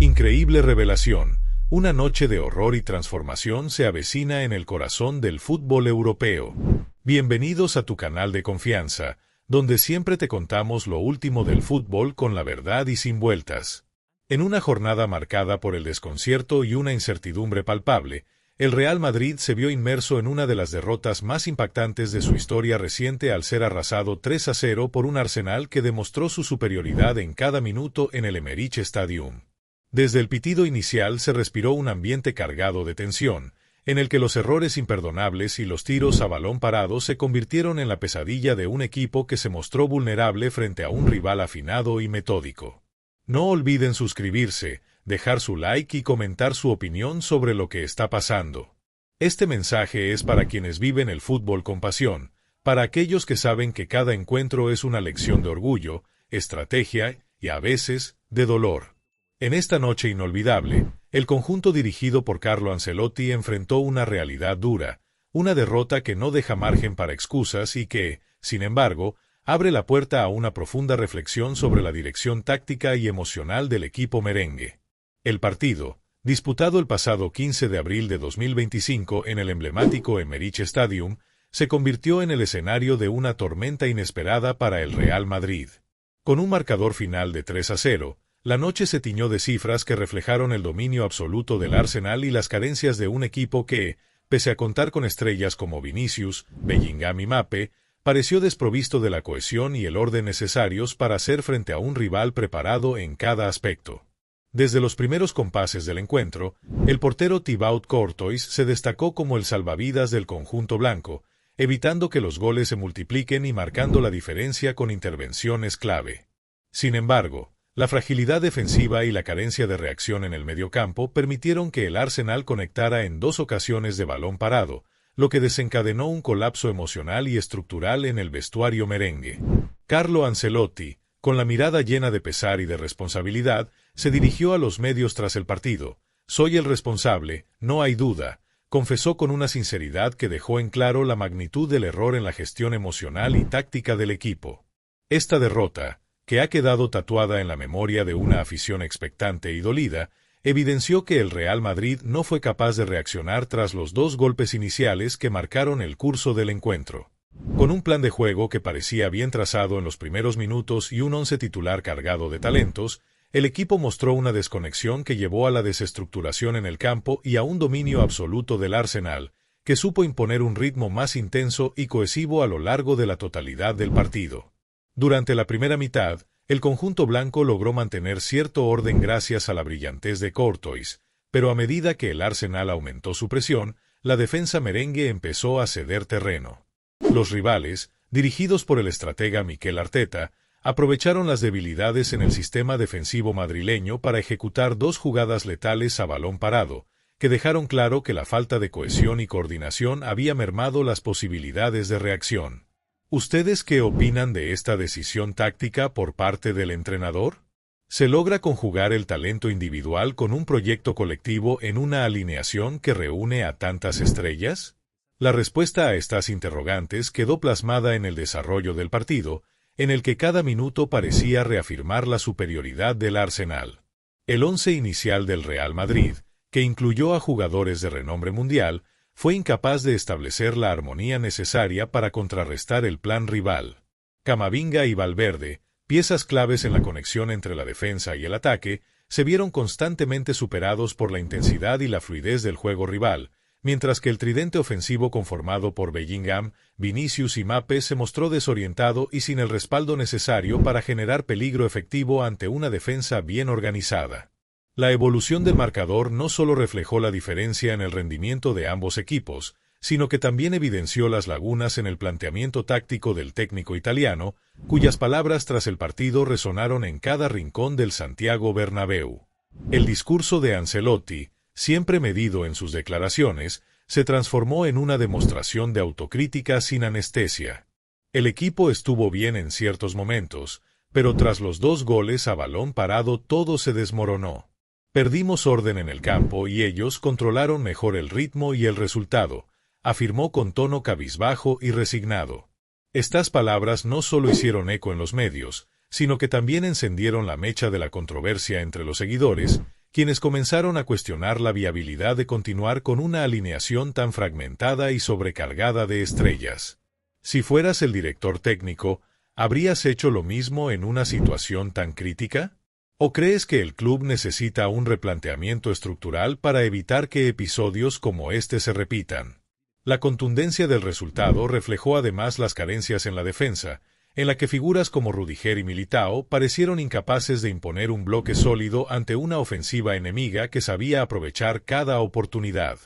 Increíble revelación. Una noche de horror y transformación se avecina en el corazón del fútbol europeo. Bienvenidos a tu canal de confianza, donde siempre te contamos lo último del fútbol con la verdad y sin vueltas. En una jornada marcada por el desconcierto y una incertidumbre palpable, el Real Madrid se vio inmerso en una de las derrotas más impactantes de su historia reciente al ser arrasado 3-0 por un Arsenal que demostró su superioridad en cada minuto en el Emirates Stadium. Desde el pitido inicial se respiró un ambiente cargado de tensión, en el que los errores imperdonables y los tiros a balón parado se convirtieron en la pesadilla de un equipo que se mostró vulnerable frente a un rival afinado y metódico. No olviden suscribirse, dejar su like y comentar su opinión sobre lo que está pasando. Este mensaje es para quienes viven el fútbol con pasión, para aquellos que saben que cada encuentro es una lección de orgullo, estrategia y, a veces, de dolor. En esta noche inolvidable, el conjunto dirigido por Carlo Ancelotti enfrentó una realidad dura, una derrota que no deja margen para excusas y que, sin embargo, abre la puerta a una profunda reflexión sobre la dirección táctica y emocional del equipo merengue. El partido, disputado el pasado 15 de abril de 2025 en el emblemático Emirates Stadium, se convirtió en el escenario de una tormenta inesperada para el Real Madrid. Con un marcador final de 3-0, la noche se tiñó de cifras que reflejaron el dominio absoluto del Arsenal y las carencias de un equipo que, pese a contar con estrellas como Vinicius, Bellingham y Mbappé, pareció desprovisto de la cohesión y el orden necesarios para hacer frente a un rival preparado en cada aspecto. Desde los primeros compases del encuentro, el portero Thibaut Courtois se destacó como el salvavidas del conjunto blanco, evitando que los goles se multipliquen y marcando la diferencia con intervenciones clave. Sin embargo, la fragilidad defensiva y la carencia de reacción en el mediocampo permitieron que el Arsenal conectara en 2 ocasiones de balón parado, lo que desencadenó un colapso emocional y estructural en el vestuario merengue. Carlo Ancelotti, con la mirada llena de pesar y de responsabilidad, se dirigió a los medios tras el partido. «Soy el responsable, no hay duda», confesó con una sinceridad que dejó en claro la magnitud del error en la gestión emocional y táctica del equipo. Esta derrota, que ha quedado tatuada en la memoria de una afición expectante y dolida, evidenció que el Real Madrid no fue capaz de reaccionar tras los 2 golpes iniciales que marcaron el curso del encuentro. Con un plan de juego que parecía bien trazado en los primeros minutos y un once titular cargado de talentos, el equipo mostró una desconexión que llevó a la desestructuración en el campo y a un dominio absoluto del Arsenal, que supo imponer un ritmo más intenso y cohesivo a lo largo de la totalidad del partido. Durante la primera mitad, el conjunto blanco logró mantener cierto orden gracias a la brillantez de Courtois, pero a medida que el Arsenal aumentó su presión, la defensa merengue empezó a ceder terreno. Los rivales, dirigidos por el estratega Mikel Arteta, aprovecharon las debilidades en el sistema defensivo madrileño para ejecutar 2 jugadas letales a balón parado, que dejaron claro que la falta de cohesión y coordinación había mermado las posibilidades de reacción. ¿Ustedes qué opinan de esta decisión táctica por parte del entrenador? ¿Se logra conjugar el talento individual con un proyecto colectivo en una alineación que reúne a tantas estrellas? La respuesta a estas interrogantes quedó plasmada en el desarrollo del partido, en el que cada minuto parecía reafirmar la superioridad del Arsenal. El once inicial del Real Madrid, que incluyó a jugadores de renombre mundial, fue incapaz de establecer la armonía necesaria para contrarrestar el plan rival. Camavinga y Valverde, piezas claves en la conexión entre la defensa y el ataque, se vieron constantemente superados por la intensidad y la fluidez del juego rival, mientras que el tridente ofensivo conformado por Bellingham, Vinicius y Mbappé se mostró desorientado y sin el respaldo necesario para generar peligro efectivo ante una defensa bien organizada. La evolución del marcador no solo reflejó la diferencia en el rendimiento de ambos equipos, sino que también evidenció las lagunas en el planteamiento táctico del técnico italiano, cuyas palabras tras el partido resonaron en cada rincón del Santiago Bernabéu. El discurso de Ancelotti, siempre medido en sus declaraciones, se transformó en una demostración de autocrítica sin anestesia. El equipo estuvo bien en ciertos momentos, pero tras los 2 goles a balón parado todo se desmoronó. Perdimos orden en el campo y ellos controlaron mejor el ritmo y el resultado, afirmó con tono cabizbajo y resignado. Estas palabras no solo hicieron eco en los medios, sino que también encendieron la mecha de la controversia entre los seguidores, quienes comenzaron a cuestionar la viabilidad de continuar con una alineación tan fragmentada y sobrecargada de estrellas. Si fueras el director técnico, ¿habrías hecho lo mismo en una situación tan crítica? ¿O crees que el club necesita un replanteamiento estructural para evitar que episodios como este se repitan? La contundencia del resultado reflejó además las carencias en la defensa, en la que figuras como Rudiger y Militao parecieron incapaces de imponer un bloque sólido ante una ofensiva enemiga que sabía aprovechar cada oportunidad.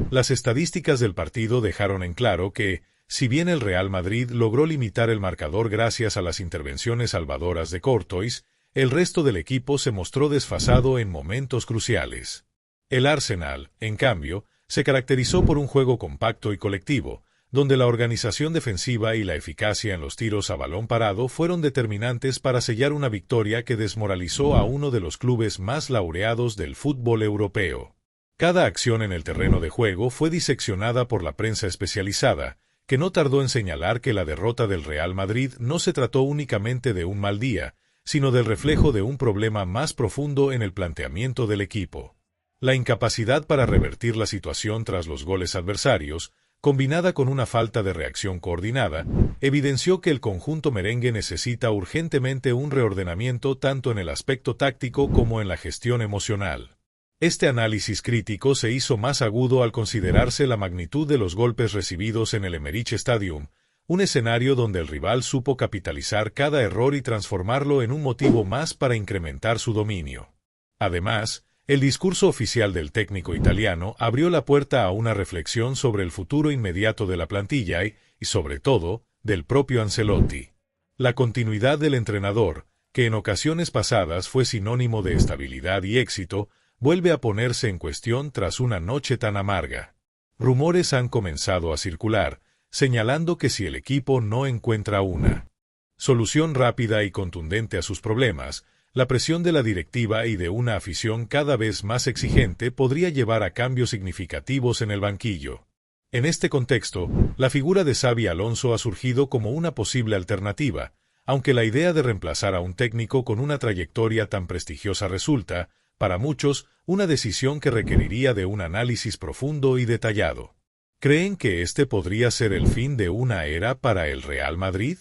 Las estadísticas del partido dejaron en claro que, si bien el Real Madrid logró limitar el marcador gracias a las intervenciones salvadoras de Courtois, el resto del equipo se mostró desfasado en momentos cruciales. El Arsenal, en cambio, se caracterizó por un juego compacto y colectivo, donde la organización defensiva y la eficacia en los tiros a balón parado fueron determinantes para sellar una victoria que desmoralizó a uno de los clubes más laureados del fútbol europeo. Cada acción en el terreno de juego fue diseccionada por la prensa especializada, que no tardó en señalar que la derrota del Real Madrid no se trató únicamente de un mal día, sino del reflejo de un problema más profundo en el planteamiento del equipo. La incapacidad para revertir la situación tras los goles adversarios, combinada con una falta de reacción coordinada, evidenció que el conjunto merengue necesita urgentemente un reordenamiento tanto en el aspecto táctico como en la gestión emocional. Este análisis crítico se hizo más agudo al considerarse la magnitud de los golpes recibidos en el Emirates Stadium, un escenario donde el rival supo capitalizar cada error y transformarlo en un motivo más para incrementar su dominio. Además, el discurso oficial del técnico italiano abrió la puerta a una reflexión sobre el futuro inmediato de la plantilla y, sobre todo, del propio Ancelotti. La continuidad del entrenador, que en ocasiones pasadas fue sinónimo de estabilidad y éxito, vuelve a ponerse en cuestión tras una noche tan amarga. Rumores han comenzado a circular, señalando que si el equipo no encuentra una solución rápida y contundente a sus problemas, la presión de la directiva y de una afición cada vez más exigente podría llevar a cambios significativos en el banquillo. En este contexto, la figura de Xabi Alonso ha surgido como una posible alternativa, aunque la idea de reemplazar a un técnico con una trayectoria tan prestigiosa resulta, para muchos, una decisión que requeriría de un análisis profundo y detallado. ¿Creen que este podría ser el fin de una era para el Real Madrid?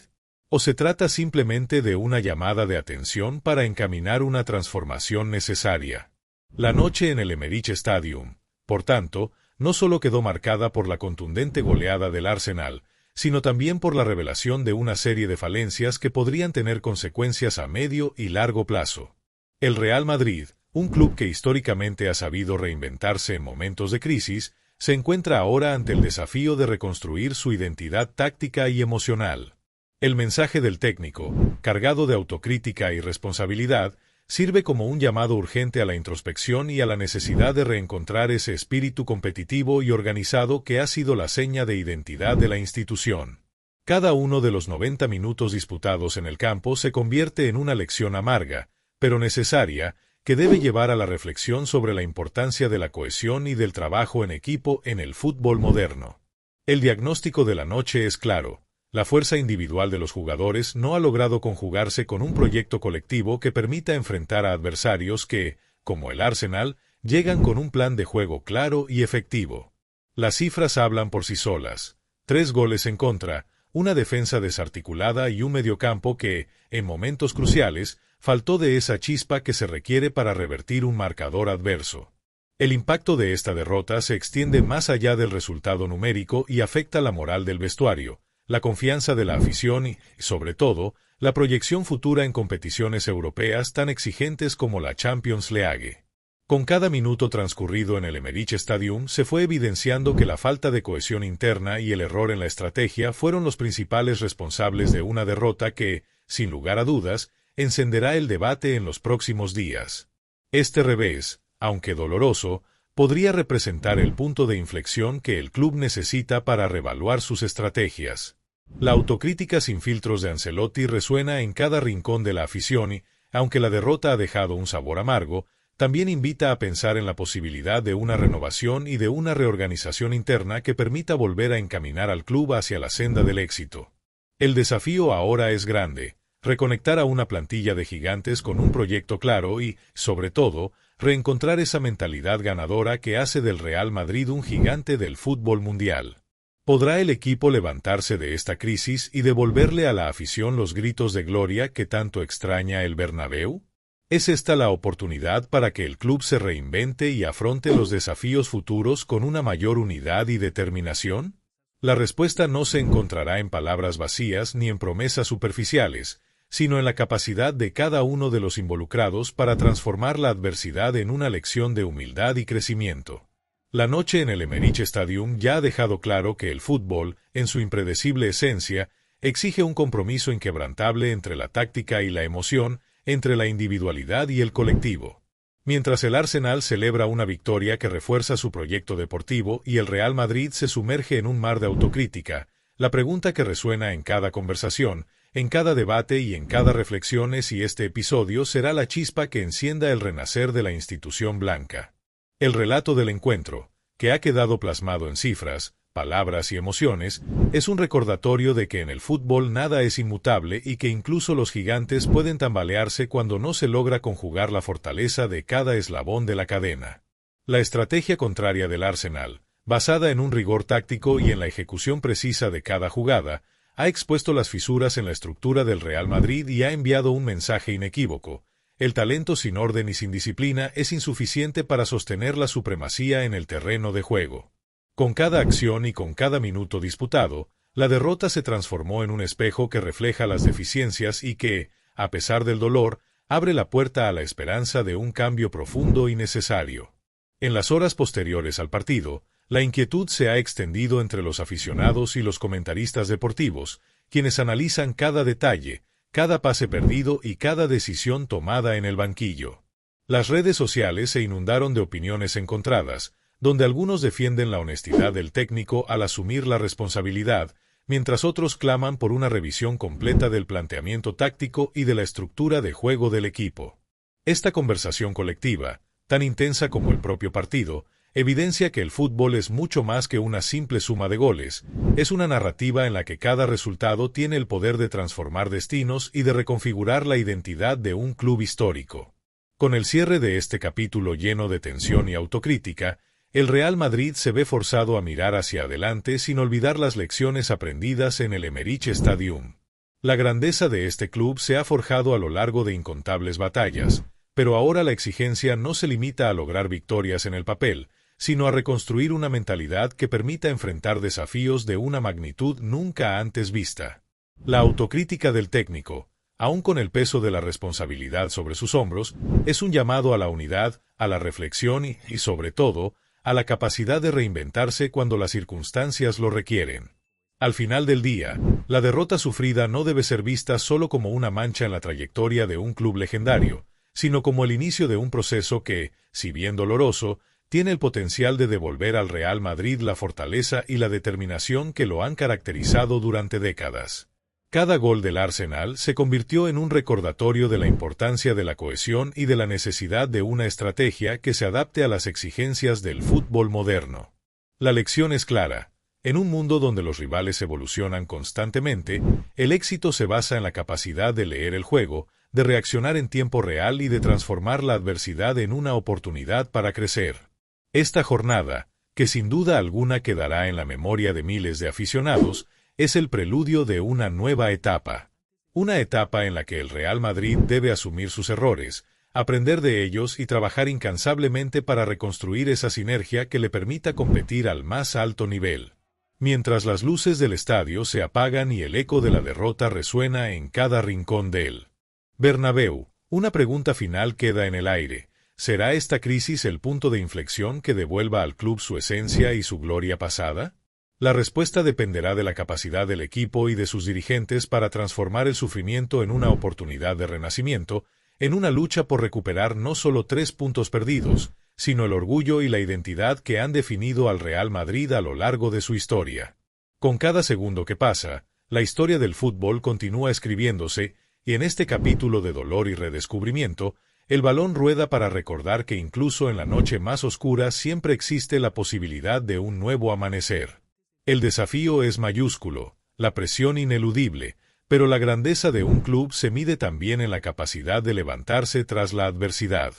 ¿O se trata simplemente de una llamada de atención para encaminar una transformación necesaria? La noche en el Emirates Stadium, por tanto, no solo quedó marcada por la contundente goleada del Arsenal, sino también por la revelación de una serie de falencias que podrían tener consecuencias a medio y largo plazo. El Real Madrid, un club que históricamente ha sabido reinventarse en momentos de crisis, se encuentra ahora ante el desafío de reconstruir su identidad táctica y emocional. El mensaje del técnico, cargado de autocrítica y responsabilidad, sirve como un llamado urgente a la introspección y a la necesidad de reencontrar ese espíritu competitivo y organizado que ha sido la seña de identidad de la institución. Cada uno de los 90 minutos disputados en el campo se convierte en una lección amarga, pero necesaria, que debe llevar a la reflexión sobre la importancia de la cohesión y del trabajo en equipo en el fútbol moderno. El diagnóstico de la noche es claro. La fuerza individual de los jugadores no ha logrado conjugarse con un proyecto colectivo que permita enfrentar a adversarios que, como el Arsenal, llegan con un plan de juego claro y efectivo. Las cifras hablan por sí solas. 3 goles en contra, una defensa desarticulada y un mediocampo que, en momentos cruciales, faltó de esa chispa que se requiere para revertir un marcador adverso. El impacto de esta derrota se extiende más allá del resultado numérico y afecta la moral del vestuario, la confianza de la afición y, sobre todo, la proyección futura en competiciones europeas tan exigentes como la Champions League. Con cada minuto transcurrido en el Emirates Stadium se fue evidenciando que la falta de cohesión interna y el error en la estrategia fueron los principales responsables de una derrota que, sin lugar a dudas, encenderá el debate en los próximos días. Este revés, aunque doloroso, podría representar el punto de inflexión que el club necesita para reevaluar sus estrategias. La autocrítica sin filtros de Ancelotti resuena en cada rincón de la afición y, aunque la derrota ha dejado un sabor amargo, también invita a pensar en la posibilidad de una renovación y de una reorganización interna que permita volver a encaminar al club hacia la senda del éxito. El desafío ahora es grande, reconectar a una plantilla de gigantes con un proyecto claro y, sobre todo, reencontrar esa mentalidad ganadora que hace del Real Madrid un gigante del fútbol mundial. ¿Podrá el equipo levantarse de esta crisis y devolverle a la afición los gritos de gloria que tanto extraña el Bernabéu? ¿Es esta la oportunidad para que el club se reinvente y afronte los desafíos futuros con una mayor unidad y determinación? La respuesta no se encontrará en palabras vacías ni en promesas superficiales, sino en la capacidad de cada uno de los involucrados para transformar la adversidad en una lección de humildad y crecimiento. La noche en el Emirates Stadium ya ha dejado claro que el fútbol, en su impredecible esencia, exige un compromiso inquebrantable entre la táctica y la emoción, entre la individualidad y el colectivo. Mientras el Arsenal celebra una victoria que refuerza su proyecto deportivo y el Real Madrid se sumerge en un mar de autocrítica, la pregunta que resuena en cada conversación, en cada debate y en cada reflexión es si este episodio será la chispa que encienda el renacer de la institución blanca. El relato del encuentro, que ha quedado plasmado en cifras, palabras y emociones, es un recordatorio de que en el fútbol nada es inmutable y que incluso los gigantes pueden tambalearse cuando no se logra conjugar la fortaleza de cada eslabón de la cadena. La estrategia contraria del Arsenal, basada en un rigor táctico y en la ejecución precisa de cada jugada, ha expuesto las fisuras en la estructura del Real Madrid y ha enviado un mensaje inequívoco. El talento sin orden y sin disciplina es insuficiente para sostener la supremacía en el terreno de juego. Con cada acción y con cada minuto disputado, la derrota se transformó en un espejo que refleja las deficiencias y que, a pesar del dolor, abre la puerta a la esperanza de un cambio profundo y necesario. En las horas posteriores al partido, la inquietud se ha extendido entre los aficionados y los comentaristas deportivos, quienes analizan cada detalle, cada pase perdido y cada decisión tomada en el banquillo. Las redes sociales se inundaron de opiniones encontradas, donde algunos defienden la honestidad del técnico al asumir la responsabilidad, mientras otros claman por una revisión completa del planteamiento táctico y de la estructura de juego del equipo. Esta conversación colectiva, tan intensa como el propio partido, evidencia que el fútbol es mucho más que una simple suma de goles, es una narrativa en la que cada resultado tiene el poder de transformar destinos y de reconfigurar la identidad de un club histórico. Con el cierre de este capítulo lleno de tensión y autocrítica, el Real Madrid se ve forzado a mirar hacia adelante sin olvidar las lecciones aprendidas en el Emirates Stadium. La grandeza de este club se ha forjado a lo largo de incontables batallas, pero ahora la exigencia no se limita a lograr victorias en el papel, sino a reconstruir una mentalidad que permita enfrentar desafíos de una magnitud nunca antes vista. La autocrítica del técnico, aun con el peso de la responsabilidad sobre sus hombros, es un llamado a la unidad, a la reflexión y, sobre todo, a la capacidad de reinventarse cuando las circunstancias lo requieren. Al final del día, la derrota sufrida no debe ser vista solo como una mancha en la trayectoria de un club legendario, sino como el inicio de un proceso que, si bien doloroso, tiene el potencial de devolver al Real Madrid la fortaleza y la determinación que lo han caracterizado durante décadas. Cada gol del Arsenal se convirtió en un recordatorio de la importancia de la cohesión y de la necesidad de una estrategia que se adapte a las exigencias del fútbol moderno. La lección es clara. En un mundo donde los rivales evolucionan constantemente, el éxito se basa en la capacidad de leer el juego, de reaccionar en tiempo real y de transformar la adversidad en una oportunidad para crecer. Esta jornada, que sin duda alguna quedará en la memoria de miles de aficionados, es el preludio de una nueva etapa. Una etapa en la que el Real Madrid debe asumir sus errores, aprender de ellos y trabajar incansablemente para reconstruir esa sinergia que le permita competir al más alto nivel. Mientras las luces del estadio se apagan y el eco de la derrota resuena en cada rincón del Bernabéu, una pregunta final queda en el aire. ¿Será esta crisis el punto de inflexión que devuelva al club su esencia y su gloria pasada? La respuesta dependerá de la capacidad del equipo y de sus dirigentes para transformar el sufrimiento en una oportunidad de renacimiento, en una lucha por recuperar no solo 3 puntos perdidos, sino el orgullo y la identidad que han definido al Real Madrid a lo largo de su historia. Con cada segundo que pasa, la historia del fútbol continúa escribiéndose, y en este capítulo de dolor y redescubrimiento, el balón rueda para recordar que incluso en la noche más oscura siempre existe la posibilidad de un nuevo amanecer. El desafío es mayúsculo, la presión ineludible, pero la grandeza de un club se mide también en la capacidad de levantarse tras la adversidad.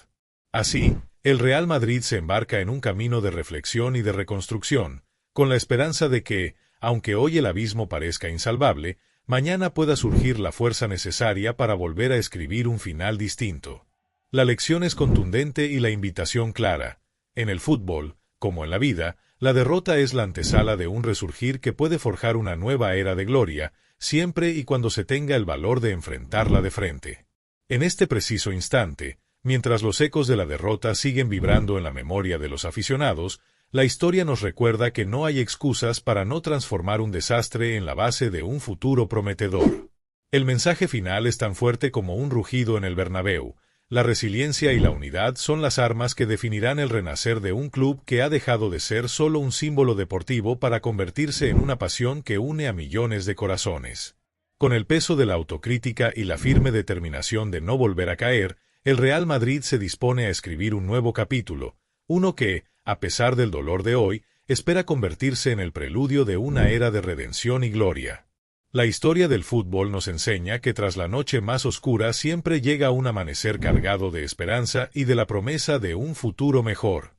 Así, el Real Madrid se embarca en un camino de reflexión y de reconstrucción, con la esperanza de que, aunque hoy el abismo parezca insalvable, mañana pueda surgir la fuerza necesaria para volver a escribir un final distinto. La lección es contundente y la invitación clara. En el fútbol, como en la vida, la derrota es la antesala de un resurgir que puede forjar una nueva era de gloria, siempre y cuando se tenga el valor de enfrentarla de frente. En este preciso instante, mientras los ecos de la derrota siguen vibrando en la memoria de los aficionados, la historia nos recuerda que no hay excusas para no transformar un desastre en la base de un futuro prometedor. El mensaje final es tan fuerte como un rugido en el Bernabéu. La resiliencia y la unidad son las armas que definirán el renacer de un club que ha dejado de ser solo un símbolo deportivo para convertirse en una pasión que une a millones de corazones. Con el peso de la autocrítica y la firme determinación de no volver a caer, el Real Madrid se dispone a escribir un nuevo capítulo, uno que, a pesar del dolor de hoy, espera convertirse en el preludio de una era de redención y gloria. La historia del fútbol nos enseña que tras la noche más oscura siempre llega un amanecer cargado de esperanza y de la promesa de un futuro mejor.